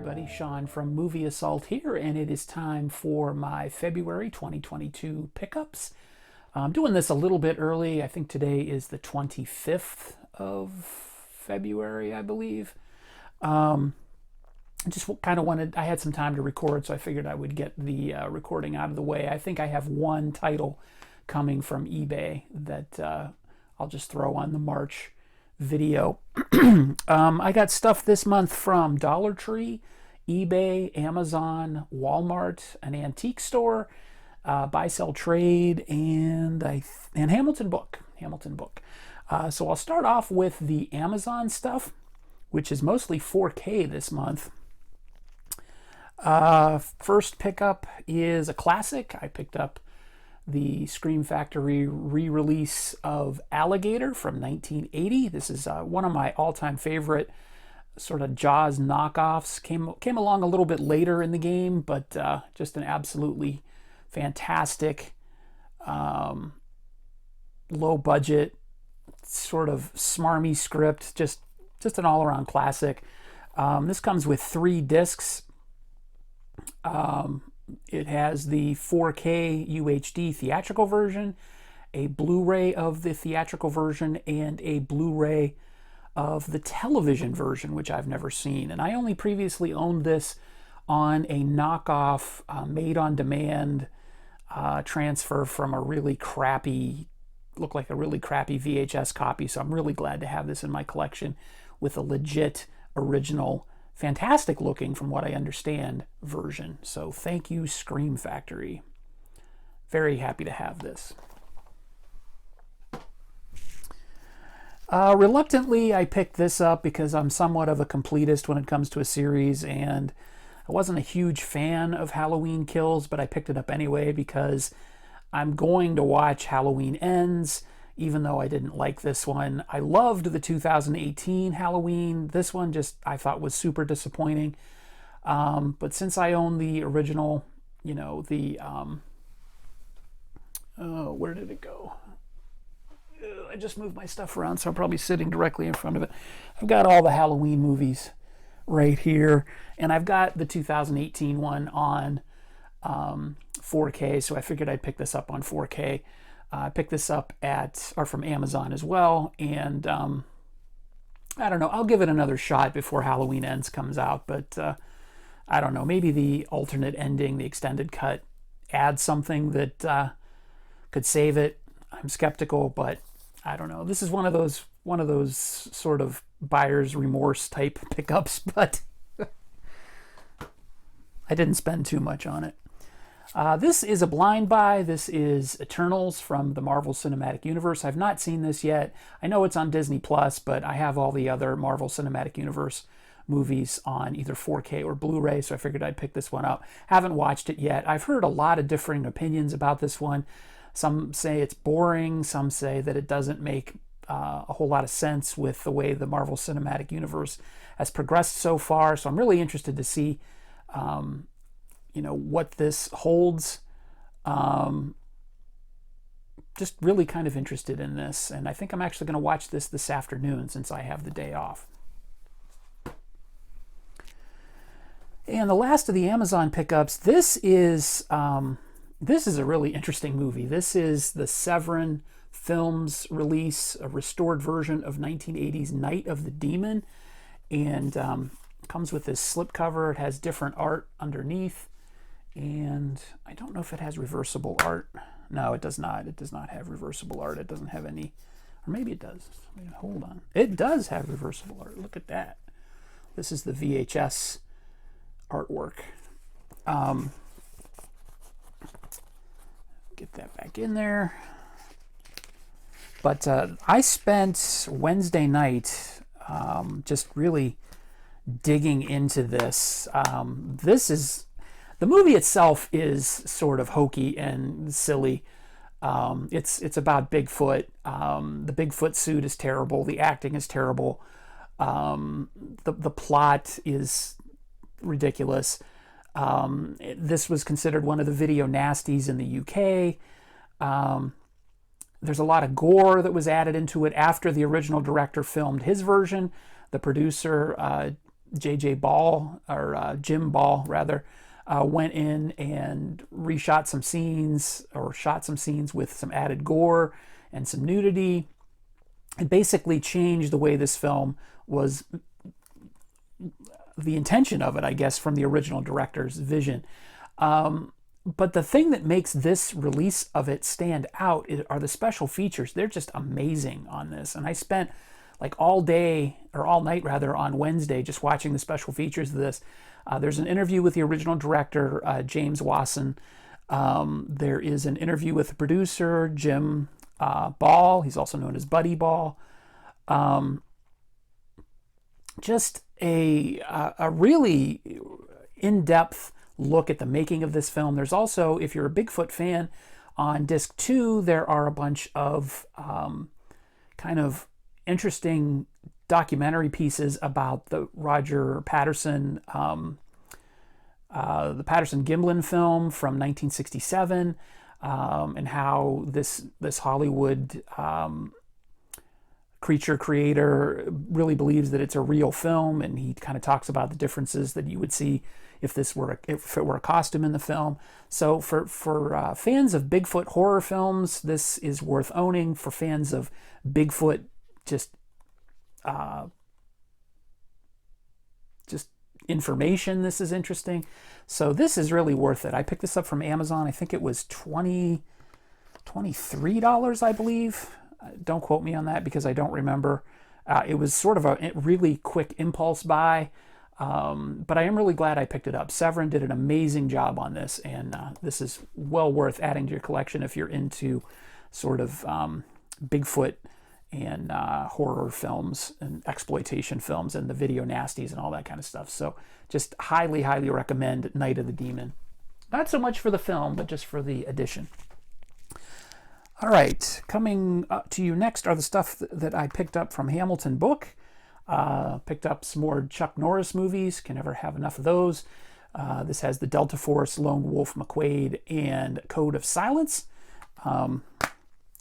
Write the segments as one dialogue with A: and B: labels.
A: everybody, Sean from Movie Assault here, and it is time for my February 2022 pickups. I'm doing this a little bit early. I think today is the 25th of February, I believe. I just kind of wanted, I had some time to record, so I figured I would get the recording out of the way. I think I have one title coming from eBay that I'll just throw on the March video. I got stuff this month from Dollar Tree, eBay, Amazon, Walmart, an antique store, buy sell trade, and Hamilton Book. So I'll start off with the Amazon stuff, which is mostly 4K this month. First pickup is a classic. I picked up the Scream Factory re-release of Alligator from 1980. This is one of my all-time favorite sort of Jaws knockoffs. Came along a little bit later in the game, but just an absolutely fantastic, low budget, sort of smarmy script. Just an all-around classic. This comes with 3 discs. It has the 4K UHD theatrical version, a Blu-ray of the theatrical version, and a Blu-ray of the television version, which I've never seen. And I only previously owned this on a knockoff, made-on-demand transfer from a really crappy, looked like a really crappy VHS copy. So I'm really glad to have this in my collection with a legit original, fantastic looking, from what I understand, version. So thank you, Scream Factory. Very happy to have this. Reluctantly, I picked this up because I'm somewhat of a completist when it comes to a series, and I wasn't a huge fan of Halloween Kills, but I picked it up anyway because I'm going to watch Halloween Ends, even though I didn't like this one. I loved the 2018 Halloween. This one just, I thought, was super disappointing. But since I own the original, you know, the, where did it go? I just moved my stuff around, so I'm probably sitting directly in front of it. I've got all the Halloween movies right here, and I've got the 2018 one on 4K, so I figured I'd pick this up on 4K. I picked this up from Amazon as well, and I don't know, I'll give it another shot before Halloween Ends comes out, but I don't know, maybe the alternate ending, the extended cut, adds something that could save it. I'm skeptical, but I don't know. This is one of those sort of buyer's remorse type pickups, but I didn't spend too much on it. This is a blind buy. This is Eternals from the Marvel Cinematic Universe. I've not seen this yet. I know it's on Disney Plus, but I have all the other Marvel Cinematic Universe movies on either 4K or Blu-ray, so I figured I'd pick this one up. Haven't watched it yet. I've heard a lot of differing opinions about this one. Some say it's boring. Some say that it doesn't make a whole lot of sense with the way the Marvel Cinematic Universe has progressed so far. So I'm really interested to see you know, what this holds. Just really kind of interested in this, and I think I'm actually going to watch this afternoon since I have the day off. And the last of the Amazon pickups, this is a really interesting movie. This is the Severin Films release, a restored version of 1980's Night of the Demon, and comes with this slipcover. It has different art underneath. And I don't know if it has reversible art. No, it does not. It does not have reversible art. It doesn't have any, or maybe it does. Hold on. It does have reversible art. Look at that. This is the VHS artwork. Get that back in there. But I spent Wednesday night just really digging into this. The movie itself is sort of hokey and silly. It's about Bigfoot. The Bigfoot suit is terrible. The acting is terrible. The plot is ridiculous. This was considered one of the video nasties in the UK. There's a lot of gore that was added into it after the original director filmed his version. The producer J.J. Ball, or Jim Ball rather, went in and reshot some scenes, or shot some scenes with some added gore and some nudity. It basically changed the way this film was, the intention of it, I guess, from the original director's vision. But the thing that makes this release of it stand out are the special features. They're just amazing on this. And I spent like all day, or all night rather, on Wednesday just watching the special features of this. There's an interview with the original director, James Wasson. There is an interview with the producer, Jim Ball. He's also known as Buddy Ball. Just a really in-depth look at the making of this film. There's also, if you're a Bigfoot fan, on disc 2, there are a bunch of kind of interesting documentary pieces about the Roger Patterson, the Patterson-Gimlin film from 1967, and how this Hollywood creature creator really believes that it's a real film, and he kind of talks about the differences that you would see if it were a costume in the film. So for fans of Bigfoot horror films, this is worth owning. For fans of Bigfoot, just information, this is interesting. So this is really worth it. I picked this up from Amazon. I think it was $23, I believe. Don't quote me on that because I don't remember. It was sort of a really quick impulse buy, but I am really glad I picked it up. Severin did an amazing job on this, and this is well worth adding to your collection if you're into sort of Bigfoot and horror films and exploitation films and the video nasties and all that kind of stuff. So just highly, highly recommend Night of the Demon. Not so much for the film, but just for the edition. All right, coming up to you next are the stuff that I picked up from Hamilton Book. Picked up some more Chuck Norris movies. Can never have enough of those. This has the Delta Force, Lone Wolf McQuade, and Code of Silence. And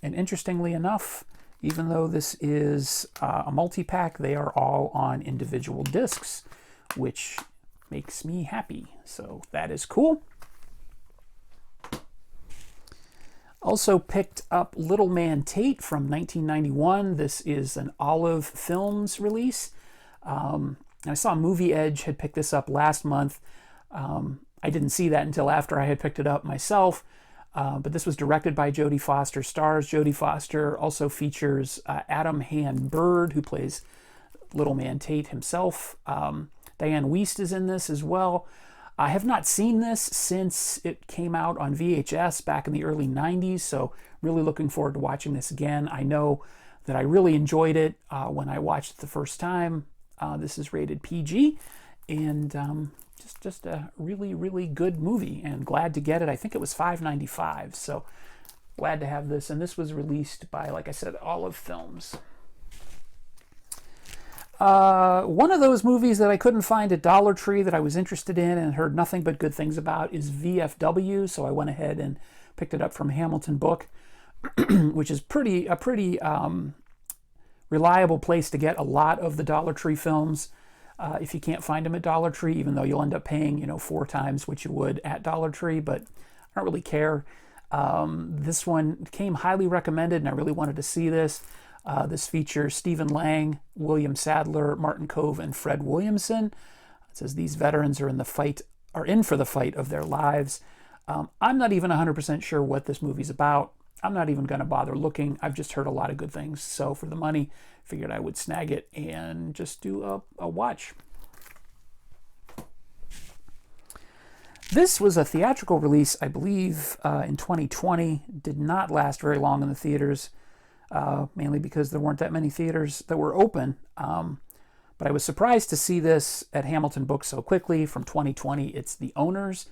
A: interestingly enough, even though this is a multi-pack, they are all on individual discs, which makes me happy. So that is cool. Also picked up Little Man Tate from 1991. This is an Olive Films release. I saw Movie Edge had picked this up last month. I didn't see that until after I had picked it up myself. But this was directed by Jodie Foster, stars Jodie Foster, also features Adam Han-Bird, who plays Little Man Tate himself. Diane Wiest is in this as well. I have not seen this since it came out on VHS back in the early 90s, so really looking forward to watching this again. I know that I really enjoyed it when I watched it the first time. This is rated PG, and just a really, really good movie, and glad to get it. I think it was $5.95, so glad to have this. And this was released by, like I said, Olive Films. One of those movies that I couldn't find at Dollar Tree that I was interested in and heard nothing but good things about is VFW, so I went ahead and picked it up from Hamilton Book, which is a pretty reliable place to get a lot of the Dollar Tree films. If you can't find them at Dollar Tree, even though you'll end up paying, 4 times what you would at Dollar Tree, but I don't really care. This one came highly recommended, and I really wanted to see this. This features Stephen Lang, William Sadler, Martin Kove, and Fred Williamson. It says these veterans are in for the fight of their lives. I'm not even 100% sure what this movie's about. I'm not even going to bother looking. I've just heard a lot of good things. So for the money, figured I would snag it and just do a watch. This was a theatrical release, I believe, in 2020. Did not last very long in the theaters, mainly because there weren't that many theaters that were open. But I was surprised to see this at Hamilton Books so quickly from 2020. It's The Owners,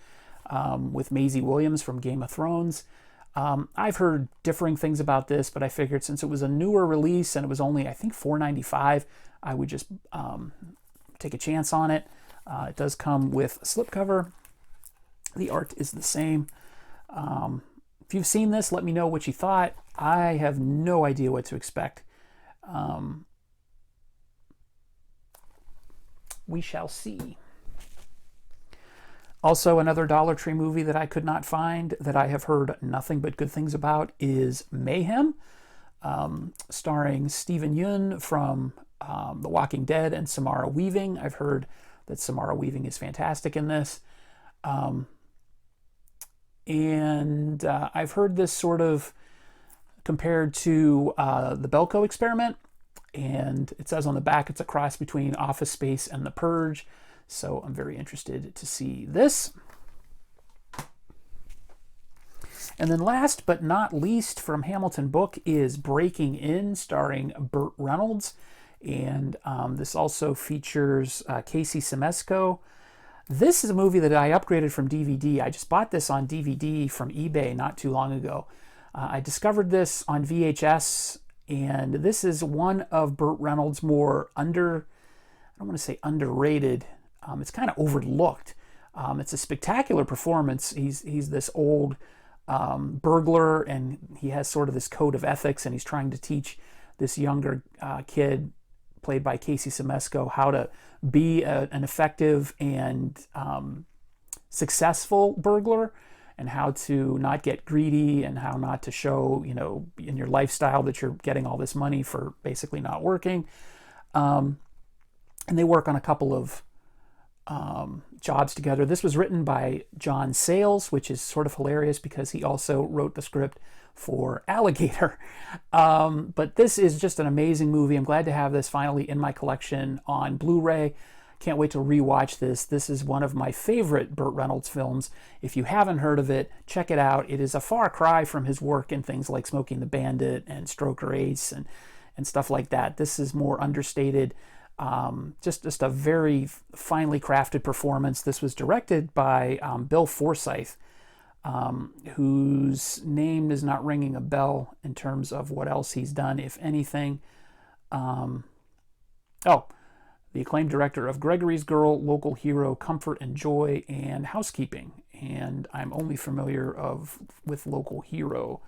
A: with Maisie Williams from Game of Thrones. I've heard differing things about this, but I figured since it was a newer release and it was only, I think, $4.95, I would just take a chance on it. It does come with a slipcover. The art is the same. If you've seen this, let me know what you thought. I have no idea what to expect. we shall see. Also, another Dollar Tree movie that I could not find that I have heard nothing but good things about is Mayhem, starring Steven Yeun from The Walking Dead and Samara Weaving. I've heard that Samara Weaving is fantastic in this. And I've heard this sort of compared to the Belko Experiment, and it says on the back it's a cross between Office Space and The Purge, so I'm very interested to see this. And then last but not least from Hamilton Book is Breaking In, starring Burt Reynolds, and this also features Casey Siemaszko. This is a movie that I upgraded from DVD. I just bought this on DVD from eBay not too long ago. I discovered this on VHS, and this is one of Burt Reynolds' more I don't want to say underrated, it's kind of overlooked. It's a spectacular performance. He's this old burglar, and he has sort of this code of ethics, and he's trying to teach this younger kid, played by Casey Siemaszko, how to be an effective and successful burglar, and how to not get greedy, and how not to show, in your lifestyle that you're getting all this money for basically not working. And they work on a couple of jobs together. This was written by John Sayles, which is sort of hilarious because he also wrote the script for Alligator. But this is just an amazing movie. I'm glad to have this finally in my collection on Blu-ray. Can't wait to rewatch this. This is one of my favorite Burt Reynolds films. If you haven't heard of it, check it out. It is a far cry from his work in things like Smoking the Bandit and Stroker Ace and stuff like that. This is more understated. Just a very finely crafted performance. This was directed by Bill Forsyth, whose name is not ringing a bell in terms of what else he's done, if anything. The acclaimed director of Gregory's Girl, Local Hero, Comfort and Joy, and Housekeeping. And I'm only familiar with Local Hero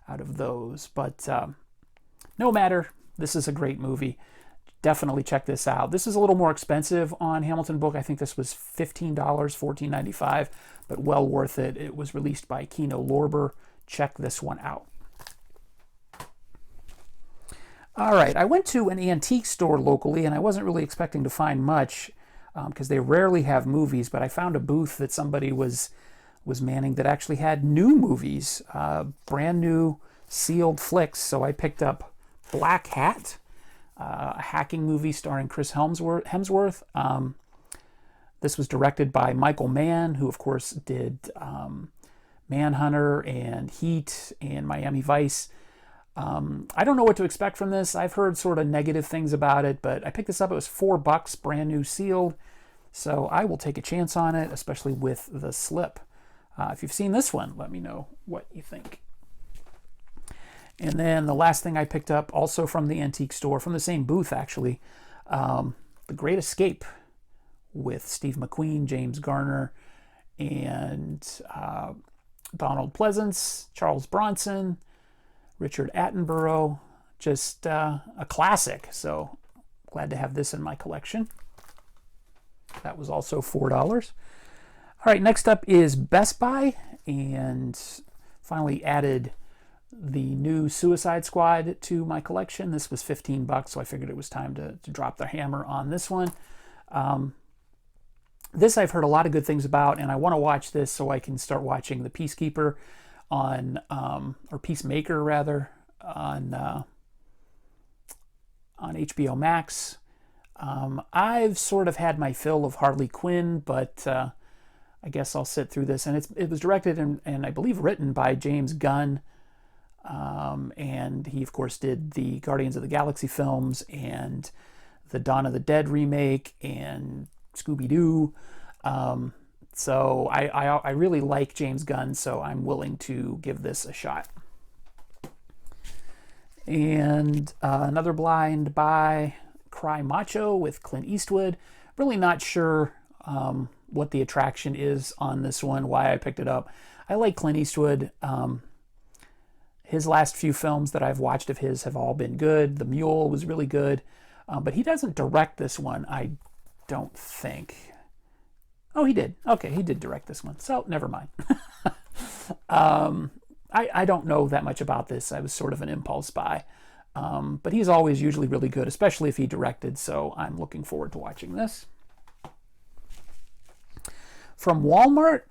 A: out of those. But no matter, this is a great movie. Definitely check this out. This is a little more expensive on Hamilton Book. I think this was $15, $14.95, but well worth it. It was released by Kino Lorber. Check this one out. All right, I went to an antique store locally, and I wasn't really expecting to find much because they rarely have movies, but I found a booth that somebody was manning that actually had new movies, brand new sealed flicks. So I picked up Black Hat, a hacking movie starring Chris Hemsworth. This was directed by Michael Mann, who of course did Manhunter and Heat and Miami Vice. I don't know what to expect from this. I've heard sort of negative things about it, but I picked this up. It was $4, brand new sealed. So I will take a chance on it, especially with the slip. If you've seen this one, let me know what you think. And then the last thing I picked up, also from the antique store, from the same booth actually, The Great Escape with Steve McQueen, James Garner, and Donald Pleasance, Charles Bronson, Richard Attenborough. Just a classic. So glad to have this in my collection. That was also $4. All right, next up is Best Buy, and finally added the new Suicide Squad to my collection. This was $15, so I figured it was time to drop the hammer on this one. This I've heard a lot of good things about, and I want to watch this so I can start watching The Peacekeeper on, or Peacemaker rather, on HBO Max. I've sort of had my fill of Harley Quinn, but I guess I'll sit through this. And it was directed and I believe written by James Gunn. And he, of course, did the Guardians of the Galaxy films and the Dawn of the Dead remake and Scooby-Doo. So I really like James Gunn, so I'm willing to give this a shot. And another blind buy, Cry Macho with Clint Eastwood. Really not sure what the attraction is on this one, why I picked it up. I like Clint Eastwood. His last few films that I've watched of his have all been good. The Mule was really good, but he doesn't direct this one, I don't think. Oh, he did. Okay, he did direct this one. So, never mind. I don't know that much about this. I was sort of an impulse buy. But he's always usually really good, especially if he directed, so I'm looking forward to watching this. From Walmart,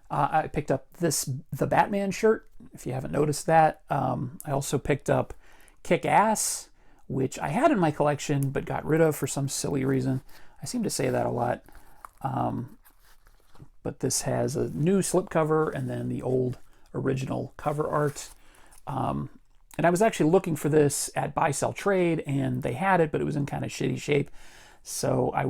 A: I picked up the Batman shirt, if you haven't noticed that. I also picked up Kick-Ass, which I had in my collection but got rid of for some silly reason. I seem to say that a lot. But this has a new slipcover and then the old original cover art. And I was actually looking for this at Buy Sell Trade, and they had it, but it was in kind of shitty shape. So I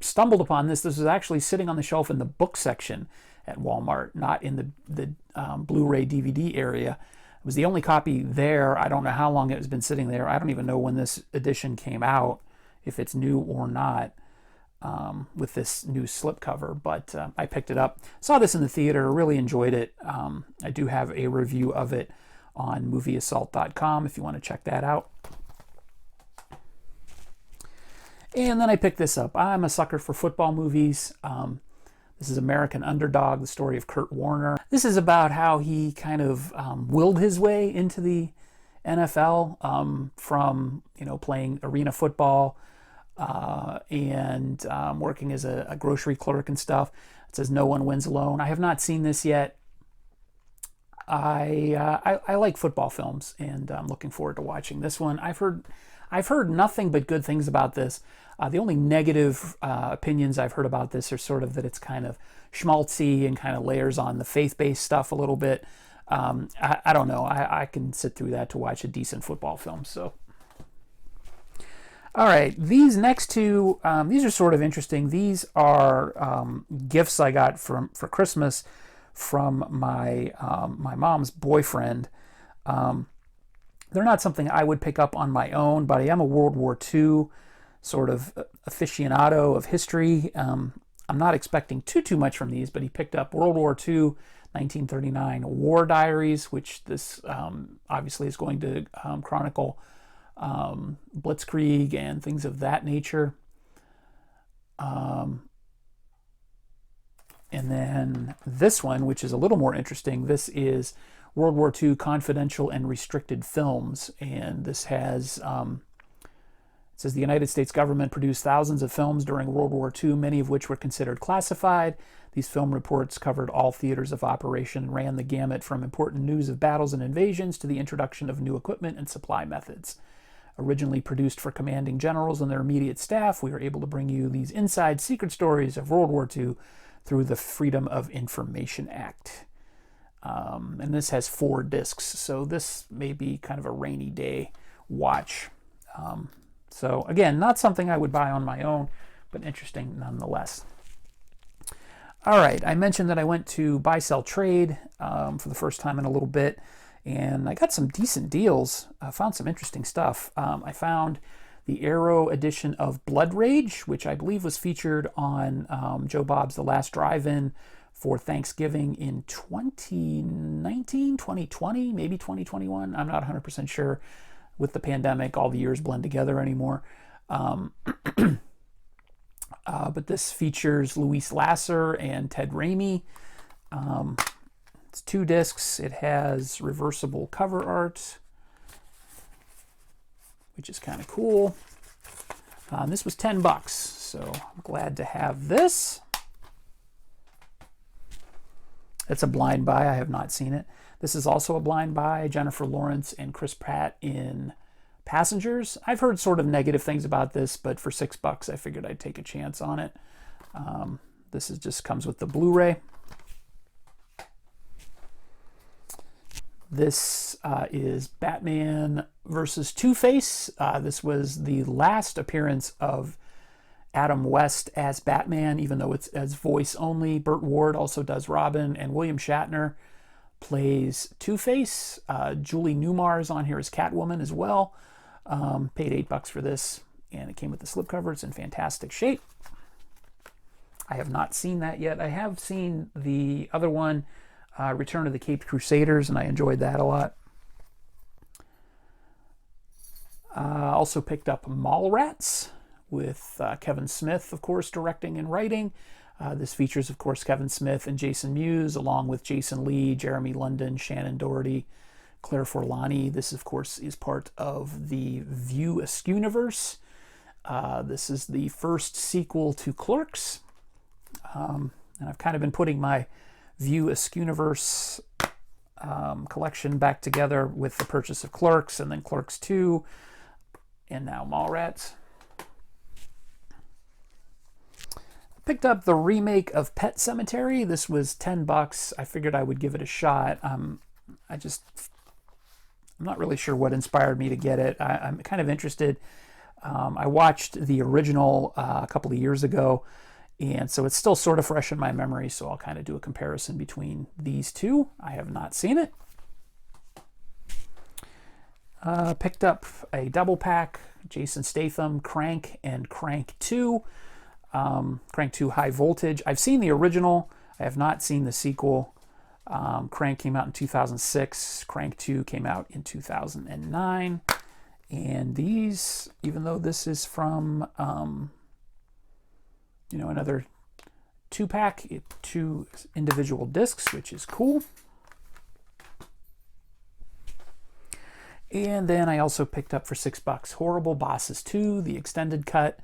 A: stumbled upon this. This was actually sitting on the shelf in the book section at Walmart, not in the Blu-ray DVD area. It was the only copy there. I don't know how long it's been sitting there. I don't even know when this edition came out, if it's new or not, with this new slipcover. But I picked it up. Saw this in the theater. Really enjoyed it. I do have a review of it on movieassault.com if you want to check that out. And then I picked this up. I'm a sucker for football movies. This is American Underdog, the story of Kurt Warner. This is about how he kind of willed his way into the NFL from playing arena football and working as a grocery clerk and stuff. It says no one wins alone. I have not seen this yet. I like football films, and I'm looking forward to watching this one. I've heard nothing but good things about this. The only negative opinions I've heard about this are sort of that it's kind of schmaltzy and kind of layers on the faith-based stuff a little bit. I don't know. I can sit through that to watch a decent football film. So, all right, these next two, these are sort of interesting. These are gifts I got for Christmas from my mom's boyfriend. They're not something I would pick up on my own, but I am a World War II sort of aficionado of history. I'm not expecting too much from these, but he picked up World War II, 1939 War Diaries, which this obviously is going to chronicle Blitzkrieg and things of that nature. And then this one, which is a little more interesting, this is World War II Confidential and Restricted Films. And this has, it says the United States government produced thousands of films during World War II, many of which were considered classified. These film reports covered all theaters of operation and ran the gamut from important news of battles and invasions to the introduction of new equipment and supply methods. Originally produced for commanding generals and their immediate staff, we are able to bring you these inside secret stories of World War II through the Freedom of Information Act. And this has 4 discs, so this may be kind of a rainy day watch. So again, not something I would buy on my own, but interesting nonetheless. All right, I mentioned that I went to Buy Sell Trade for the first time in a little bit, and I got some decent deals. I found some interesting stuff. I found the Arrow edition of Blood Rage, which I believe was featured on Joe Bob's The Last Drive-In for Thanksgiving in 2019, 2020, maybe 2021. I'm not 100% sure. With the pandemic, all the years blend together anymore. But this features Luis Lasser and Ted Raimi. It's 2 discs. It has reversible cover art, which is kind of cool. This was $10, so I'm glad to have this. It's a blind buy. I have not seen it. This is also a blind buy. Jennifer Lawrence and Chris Pratt in Passengers. I've heard sort of negative things about this, but for $6, I figured I'd take a chance on it. This is just comes with the Blu-ray. This is Batman versus Two-Face. This was the last appearance of Adam West as Batman, even though it's as voice only. Burt Ward also does Robin, and William Shatner plays Two-Face. Julie Newmar is on here as Catwoman as well. Paid $8 for this, and it came with the slipcover. It's in fantastic shape. I have not seen that yet. I have seen the other one, Return of the Caped Crusaders, and I enjoyed that a lot. Also picked up Mallrats, with Kevin Smith, of course, directing and writing. This features, of course, Kevin Smith and Jason Mewes, along with Jason Lee, Jeremy London, Shannon Doherty, Claire Forlani. This, of course, is part of the View Askewniverse. This is the first sequel to Clerks. And I've kind of been putting my View Askewniverse collection back together with the purchase of Clerks, and then Clerks 2, and now Mallrats. Picked up the remake of Pet Sematary. This was $10. I figured I would give it a shot. I'm not really sure what inspired me to get it. I'm kind of interested. I watched the original a couple of years ago, and so it's still sort of fresh in my memory, so I'll kind of do a comparison between these two. I have not seen it. Picked up a double pack, Jason Statham, Crank, and Crank 2. Crank 2 High Voltage. I've seen the original. I have not seen the sequel. Crank came out in 2006. Crank 2 came out in 2009. And these, even though this is from, another 2-pack, 2 individual discs, which is cool. And then I also picked up for $6 Horrible Bosses 2, the extended cut.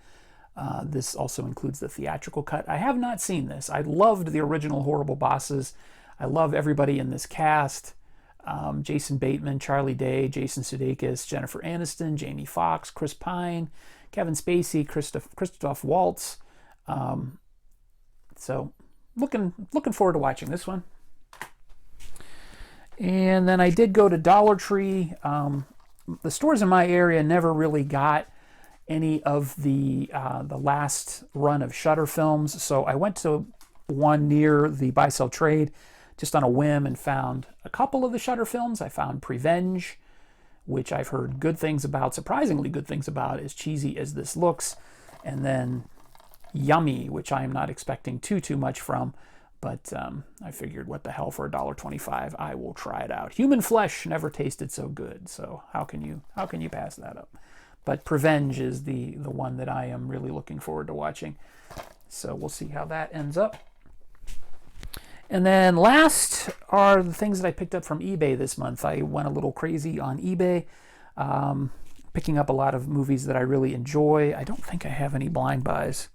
A: This also includes the theatrical cut. I have not seen this. I loved the original Horrible Bosses. I love everybody in this cast. Jason Bateman, Charlie Day, Jason Sudeikis, Jennifer Aniston, Jamie Foxx, Chris Pine, Kevin Spacey, Christoph Waltz. So looking forward to watching this one. And then I did go to Dollar Tree. The stores in my area never really got any of the last run of Shudder films, so I went to one near the Buy Sell Trade just on a whim and found a couple of the Shudder films. I found Prevenge, which I've heard good things about, surprisingly good things about, as cheesy as this looks, and then Yummy, which I am not expecting too much from, but I figured, what the hell, for $1.25, I will try it out. Human flesh never tasted so good, so how can you pass that up? But Prevenge is the one that I am really looking forward to watching. So we'll see how that ends up. And then last are the things that I picked up from eBay this month. I went a little crazy on eBay, picking up a lot of movies that I really enjoy. I don't think I have any blind buys.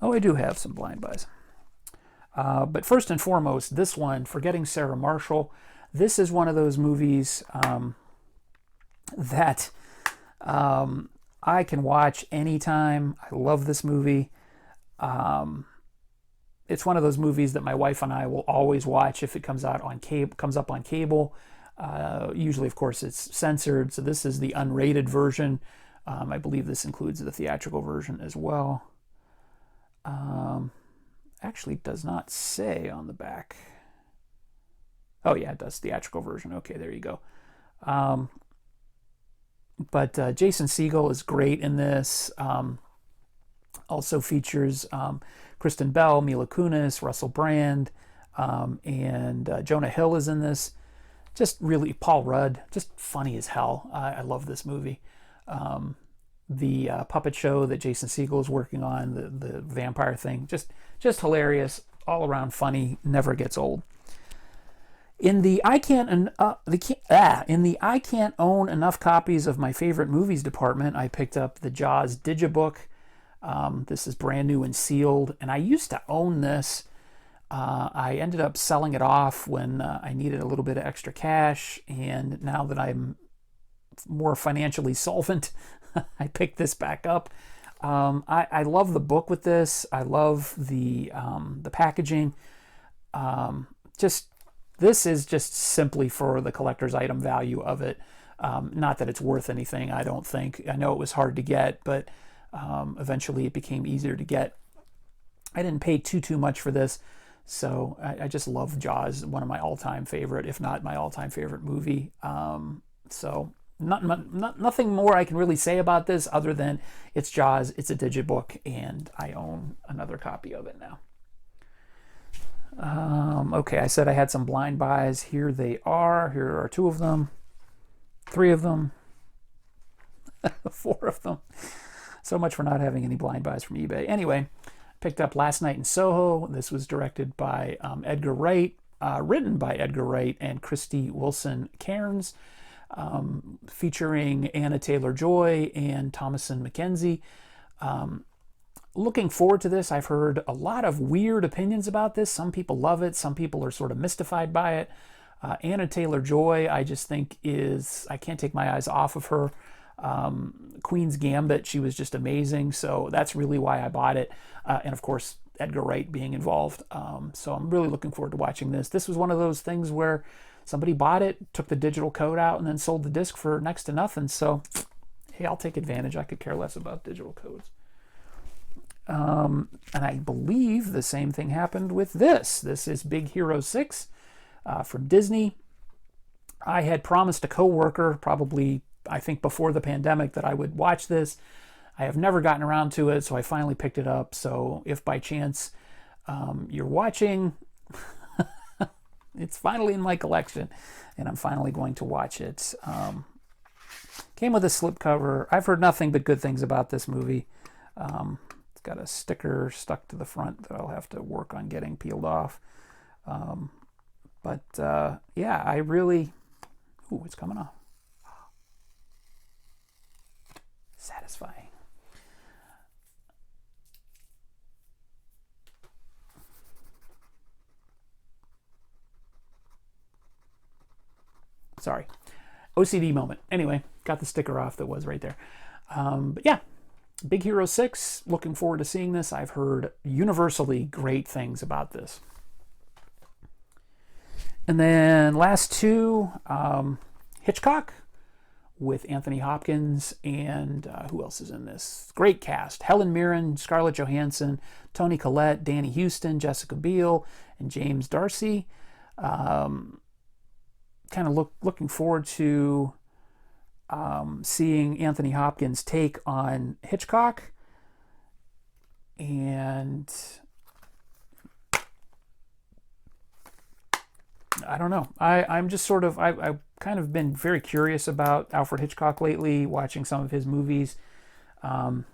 A: Oh, I do have some blind buys. But first and foremost, this one, Forgetting Sarah Marshall. This is one of those movies that I can watch anytime. I love this movie. It's one of those movies that my wife and I will always watch if it comes up on cable. Usually, of course, it's censored, so this is the unrated version. I believe this includes the theatrical version as well. Actually, it does not say on the back. Oh yeah, it does, theatrical version. Okay, there you go. But Jason Segel is great in this. Also features Kristen Bell, Mila Kunis, Russell Brand, and Jonah Hill is in this. Just really, Paul Rudd, just funny as hell. I love this movie. The puppet show that Jason Segel is working on, the vampire thing, just hilarious, all around funny, never gets old. In the I can't own enough copies of my favorite movies department, I picked up the Jaws Digibook. This is brand new and sealed, and I used to own this. I ended up selling it off when I needed a little bit of extra cash, and now that I'm more financially solvent, I picked this back up. I love the book with this. I love the packaging. This is just simply for the collector's item value of it. Not that it's worth anything, I don't think. I know it was hard to get, but eventually it became easier to get. I didn't pay too much for this, so I just love Jaws, one of my all-time favorite, if not my all-time favorite movie. So nothing more I can really say about this other than it's Jaws, it's a digibook, and I own another copy of it now. Okay, I said I had some blind buys. Here they are. Here are 2 of them, 3 of them, 4 of them. So much for not having any blind buys from eBay. Anyway, picked up Last Night in Soho. This was directed by Edgar Wright, written by Edgar Wright and Christy Wilson Cairns, featuring Anna Taylor-Joy and Thomasin McKenzie. Looking forward to this. I've heard a lot of weird opinions about this. Some people love it. Some people are sort of mystified by it. Anna Taylor-Joy, I just think I can't take my eyes off of her. Queen's Gambit, she was just amazing. So that's really why I bought it. And of course, Edgar Wright being involved. So I'm really looking forward to watching this. This was one of those things where somebody bought it, took the digital code out, and then sold the disc for next to nothing. So, hey, I'll take advantage. I could care less about digital codes. And I believe the same thing happened with this. This is Big Hero 6 from Disney. I had promised a coworker, probably, I think before the pandemic, that I would watch this. I have never gotten around to it, so I finally picked it up. So if by chance you're watching, it's finally in my collection, and I'm finally going to watch it. Came with a slipcover. I've heard nothing but good things about this movie. It's got a sticker stuck to the front that I'll have to work on getting peeled off. Yeah, I really... Ooh, it's coming off. Satisfying. Sorry. OCD moment. Anyway, got the sticker off that was right there. But yeah, Big Hero 6, looking forward to seeing this. I've heard universally great things about this. And then last two, Hitchcock with Anthony Hopkins and who else is in this? Great cast. Helen Mirren, Scarlett Johansson, Toni Collette, Danny Houston, Jessica Biel, and James D'Arcy. Kind of looking forward to seeing Anthony Hopkins' take on Hitchcock. And I don't know. I'm just sort of, I've kind of been very curious about Alfred Hitchcock lately, watching some of his movies. And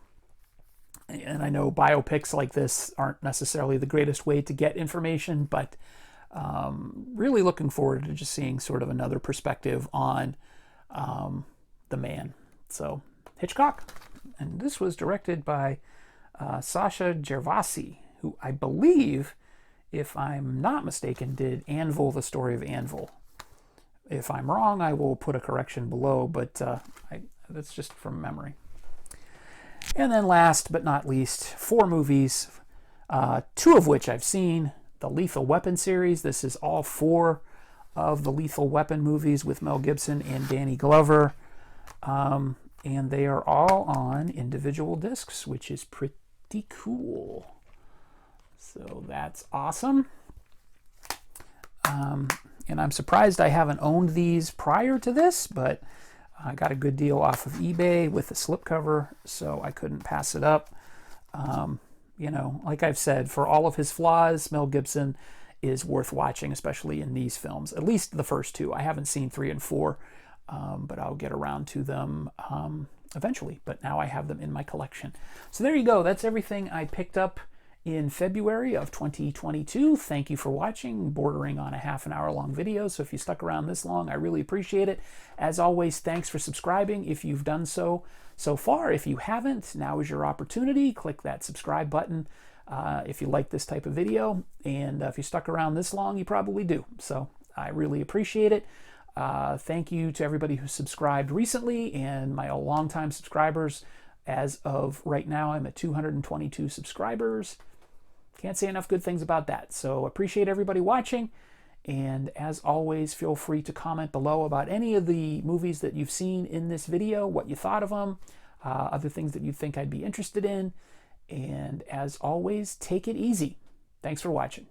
A: I know biopics like this aren't necessarily the greatest way to get information, but really looking forward to just seeing sort of another perspective on the man. So Hitchcock, and this was directed by Sasha Gervasi, who I believe, if I'm not mistaken, did Anvil, the Story of Anvil. If I'm wrong, I will put a correction below, but that's just from memory. And then last but not least, 4 movies, 2 of which I've seen. The Lethal Weapon series. This is all 4 of the Lethal Weapon movies with Mel Gibson and Danny Glover. And they are all on individual discs, which is pretty cool. So that's awesome. And I'm surprised I haven't owned these prior to this, but I got a good deal off of eBay with the slipcover, so I couldn't pass it up. You know, like I've said, for all of his flaws, Mel Gibson is worth watching, especially in these films. At least the first 2. I haven't seen 3 and 4, but I'll get around to them eventually. But now I have them in my collection. So there you go. That's everything I picked up in February of 2022. Thank you for watching, bordering on a half an hour long video. So if you stuck around this long, I really appreciate it. As always, thanks for subscribing if you've done so far. If you haven't, now is your opportunity. Click that subscribe button if you like this type of video. And if you stuck around this long, you probably do. So I really appreciate it. Thank you to everybody who subscribed recently and my longtime subscribers. As of right now, I'm at 222 subscribers. Can't say enough good things about that. So appreciate everybody watching. And as always, feel free to comment below about any of the movies that you've seen in this video, what you thought of them, other things that you think I'd be interested in. And as always, take it easy. Thanks for watching.